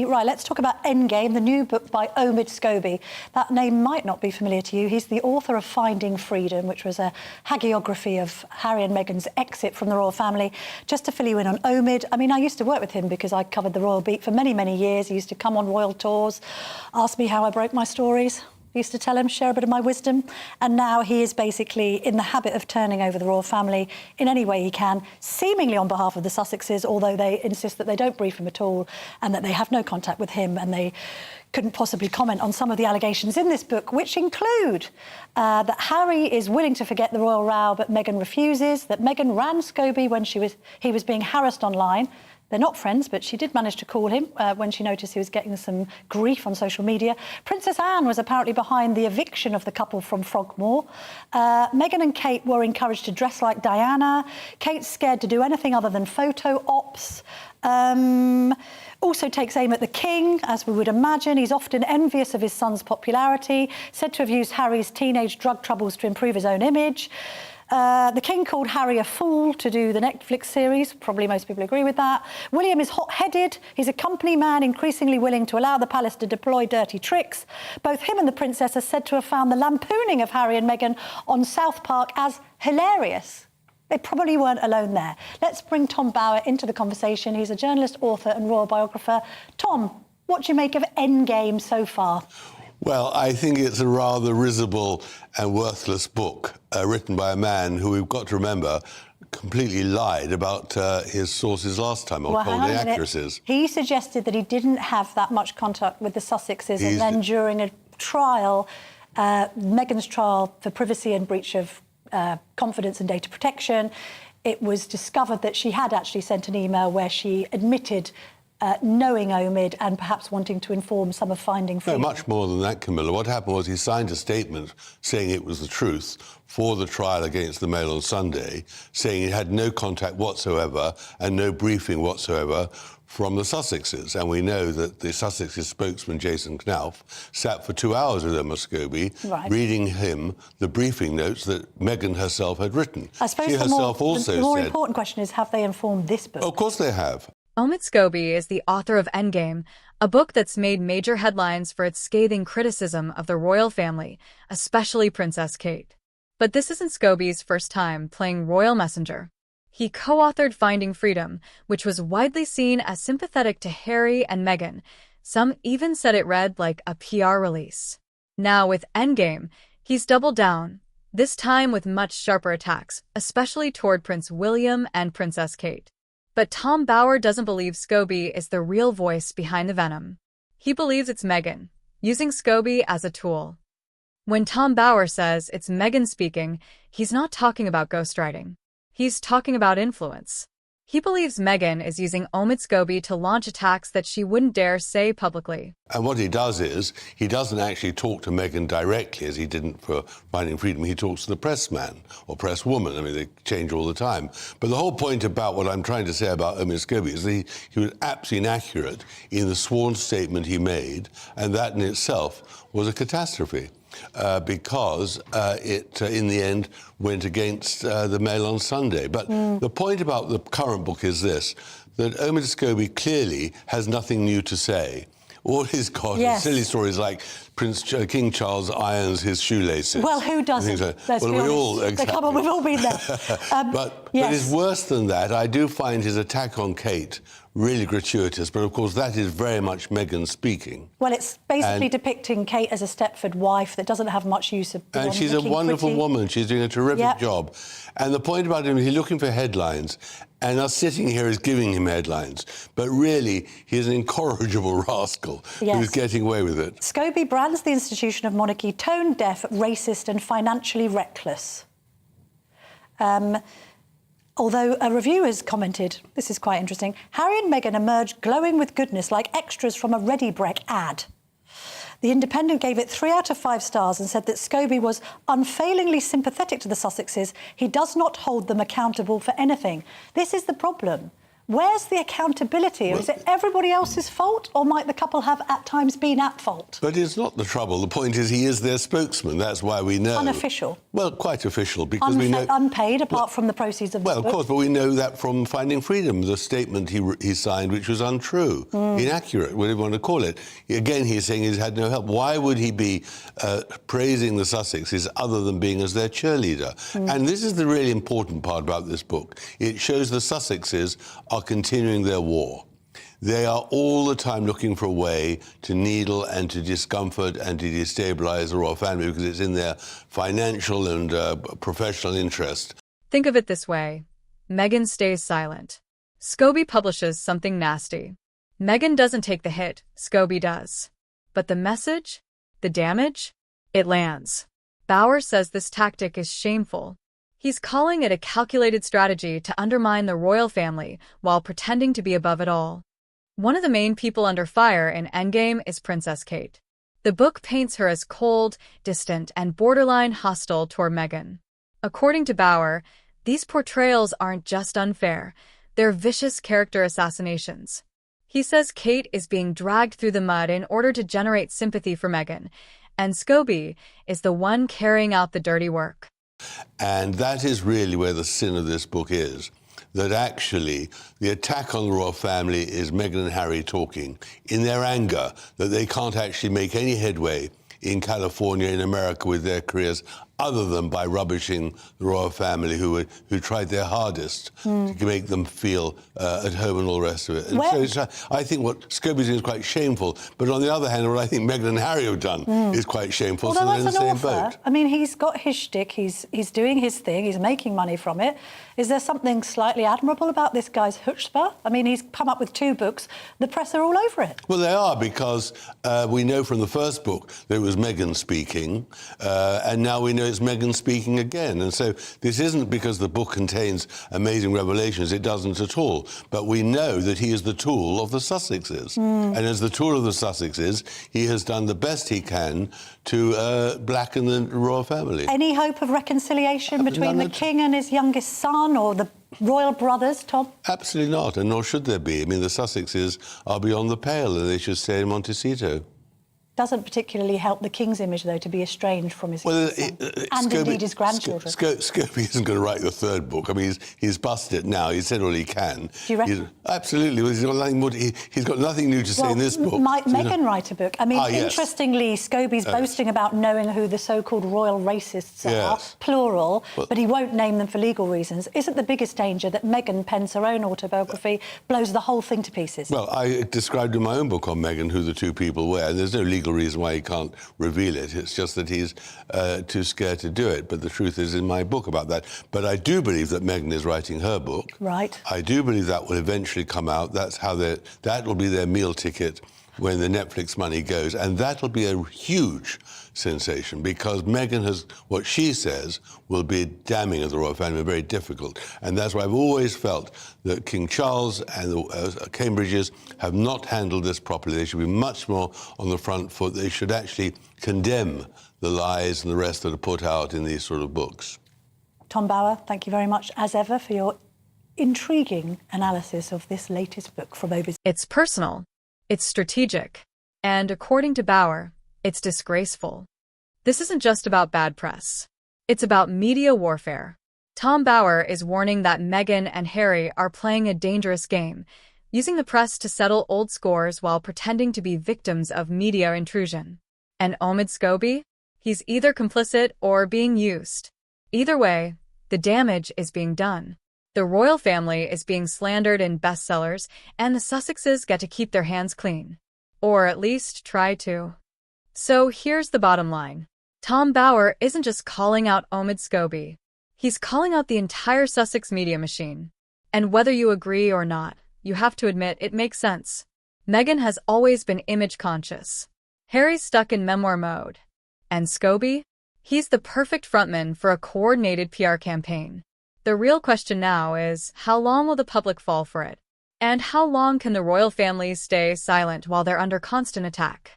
Right, let's talk about Endgame, the new book by Omid Scobie. That name might not be familiar to you. He's the author of Finding Freedom, which was a hagiography of Harry and Meghan's exit from the royal family. Just to fill you in on Omid, I mean, I used to work with him because I covered the royal beat for many, many years. He used to come on royal tours, ask me how I broke my stories. I used to tell him, share a bit of my wisdom. And now he is basically in the habit of turning over the royal family in any way he can, seemingly on behalf of the Sussexes, although they insist that they don't brief him at all and that they have no contact with him and they couldn't possibly comment on some of the allegations in this book, which include that Harry is willing to forget the royal row, but Meghan refuses, that Meghan ran Scobie when he was being harassed online. They're not friends, but she did manage to call him when she noticed he was getting some grief on social media. Princess Anne was apparently behind the eviction of the couple from Frogmore. Meghan and Kate were encouraged to dress like Diana. Kate's scared to do anything other than photo ops. Also takes aim at the king, as we would imagine. He's often envious of his son's popularity, said to have used Harry's teenage drug troubles to improve his own image. The King called Harry a fool to do the Netflix series. Probably most people agree with that. William is hot-headed. He's a company man, increasingly willing to allow the palace to deploy dirty tricks. Both him and the princess are said to have found the lampooning of Harry and Meghan on South Park as hilarious. They probably weren't alone there. Let's bring Tom Bower into the conversation. He's a journalist, author and royal biographer. Tom, what do you make of Endgame so far? Well, I think it's a rather risible and worthless book written by a man who, we've got to remember, completely lied about his sources last time, or told inaccuracies. He suggested that he didn't have that much contact with the Sussexes, and then during a trial, Meghan's trial for privacy and breach of confidence and data protection, it was discovered that she had actually sent an email where she admitted knowing Omid and perhaps wanting to inform some of Finding Freedom. No, much more than that, Camilla. What happened was he signed a statement saying it was the truth for the trial against the Mail on Sunday, saying he had no contact whatsoever and no briefing whatsoever from the Sussexes. And we know that the Sussexes spokesman, Jason Knauf, sat for 2 hours with Omid Scobie, reading him the briefing notes that Meghan herself had written. I suppose the more important question is, have they informed this book? Of course they have. Omid Scobie is the author of Endgame, a book that's made major headlines for its scathing criticism of the royal family, especially Princess Kate. But this isn't Scobie's first time playing royal messenger. He co-authored Finding Freedom, which was widely seen as sympathetic to Harry and Meghan. Some even said it read like a PR release. Now with Endgame, he's doubled down, this time with much sharper attacks, especially toward Prince William and Princess Kate. But Tom Bower doesn't believe Scobie is the real voice behind the venom. He believes it's Meghan, using Scobie as a tool. When Tom Bower says it's Meghan speaking, he's not talking about ghostwriting. He's talking about influence. He believes Meghan is using Omid Scobie to launch attacks that she wouldn't dare say publicly. And what he does is, he doesn't actually talk to Meghan directly, as he didn't for Finding Freedom. He talks to the pressman or presswoman. I mean, they change all the time. But the whole point about what I'm trying to say about Omid Scobie is that he was absolutely inaccurate in the sworn statement he made, and that in itself was a catastrophe. Because it, in the end, went against the Mail on Sunday. But the point about the current book is this, that Omid Scobie clearly has nothing new to say. All he's got is silly stories like King Charles irons his shoelaces. Well, who doesn't? Well, we all, exactly. Come on, we've all been there. But it's worse than that. I do find his attack on Kate really gratuitous, but of course that is very much Meghan speaking. Well, it's basically depicting Kate as a Stepford wife that doesn't have much use of... And she's a wonderful woman. She's doing a terrific job. And the point about him, he's looking for headlines, and us sitting here is giving him headlines. But really, he's an incorrigible rascal who's getting away with it. Scobie brands the institution of monarchy tone-deaf, racist and financially reckless. Although a review has commented, this is quite interesting, Harry and Meghan emerged glowing with goodness like extras from a Ready Brek ad. The Independent gave it 3 out of 5 stars and said that Scobie was unfailingly sympathetic to the Sussexes. He does not hold them accountable for anything. This is the problem. Where's the accountability? Is it everybody else's fault, or might the couple have at times been at fault? But it's not the trouble. The point is he is their spokesman. That's why we know. Unofficial. Well, quite official, because we know... Unpaid, apart from the proceeds of the book. Well, of course, but we know that from Finding Freedom, the statement he signed, which was untrue, inaccurate, whatever you want to call it. Again, he's saying he's had no help. Why would he be praising the Sussexes other than being as their cheerleader? And this is the really important part about this book. It shows the Sussexes are continuing their war. They are all the time looking for a way to needle and to discomfort and to destabilise the royal family because it's in their financial and professional interest. Think of it this way. Meghan stays silent. Scobie publishes something nasty. Meghan doesn't take the hit, Scobie does. But the message? The damage? It lands. Bauer says this tactic is shameful. He's calling it a calculated strategy to undermine the royal family while pretending to be above it all. One of the main people under fire in Endgame is Princess Kate. The book paints her as cold, distant, and borderline hostile toward Meghan. According to Bauer, these portrayals aren't just unfair, they're vicious character assassinations. He says Kate is being dragged through the mud in order to generate sympathy for Meghan, and Scobie is the one carrying out the dirty work. And that is really where the sin of this book is, that actually the attack on the royal family is Meghan and Harry talking in their anger that they can't actually make any headway in California, in America, with their careers, other than by rubbishing the royal family who tried their hardest to make them feel at home and all the rest of it. And so I think what Scobie's doing is quite shameful, but on the other hand, what I think Meghan and Harry have done is quite shameful, so they're in the same boat. I mean, he's got his shtick, he's doing his thing, he's making money from it. Is there something slightly admirable about this guy's chutzpah? I mean, he's come up with 2 books. The press are all over it. Well, they are, because we know from the first book that it was Meghan speaking, and now we know it's Meghan speaking again. And so this isn't because the book contains amazing revelations. It doesn't at all. But we know that he is the tool of the Sussexes. And as the tool of the Sussexes, he has done the best he can to blacken the royal family. Any hope of reconciliation between the king and his youngest son, or the royal brothers, Tom? Absolutely not, and nor should there be. I mean, the Sussexes are beyond the pale, and they should stay in Montecito. Doesn't particularly help the king's image, though, to be estranged from his son, and indeed his grandchildren. Scobie isn't going to write the 3rd book. I mean, he's busted it now. He's said all he can. Do you reckon? Absolutely. Well, he's got nothing more. He's got nothing new to say in this book. Might Meghan write a book? I mean, yes. Interestingly, Scobie's boasting about knowing who the so-called royal racists are, plural, but he won't name them for legal reasons. Isn't the biggest danger that Meghan pens her own autobiography, blows the whole thing to pieces? Well, I described in my own book on Meghan who the 2 people were, and there's no legal reason why he can't reveal it. It's just that he's too scared to do it. But the truth is in my book about that. But I do believe that Meghan is writing her book. Right. I do believe that will eventually come out. That's how that will be their meal ticket when the Netflix money goes. And that'll be a huge sensation, because Meghan has, what she says will be damning of the royal family, very difficult. And that's why I've always felt that King Charles and the Cambridges have not handled this properly. They should be much more on the front foot. They should actually condemn the lies and the rest that are put out in these sort of books. Tom Bauer, thank you very much, as ever, for your intriguing analysis of this latest book from Omid. It's personal, it's strategic, and according to Bauer, it's disgraceful. This isn't just about bad press. It's about media warfare. Tom Bauer is warning that Meghan and Harry are playing a dangerous game, using the press to settle old scores while pretending to be victims of media intrusion. And Omid Scobie? He's either complicit or being used. Either way, the damage is being done. The royal family is being slandered in bestsellers, and the Sussexes get to keep their hands clean. Or at least try to. So here's the bottom line. Tom Bauer isn't just calling out Omid Scobie. He's calling out the entire Sussex media machine. And whether you agree or not, you have to admit it makes sense. Meghan has always been image conscious. Harry's stuck in memoir mode. And Scobie? He's the perfect frontman for a coordinated PR campaign. The real question now is, how long will the public fall for it? And how long can the royal families stay silent while they're under constant attack?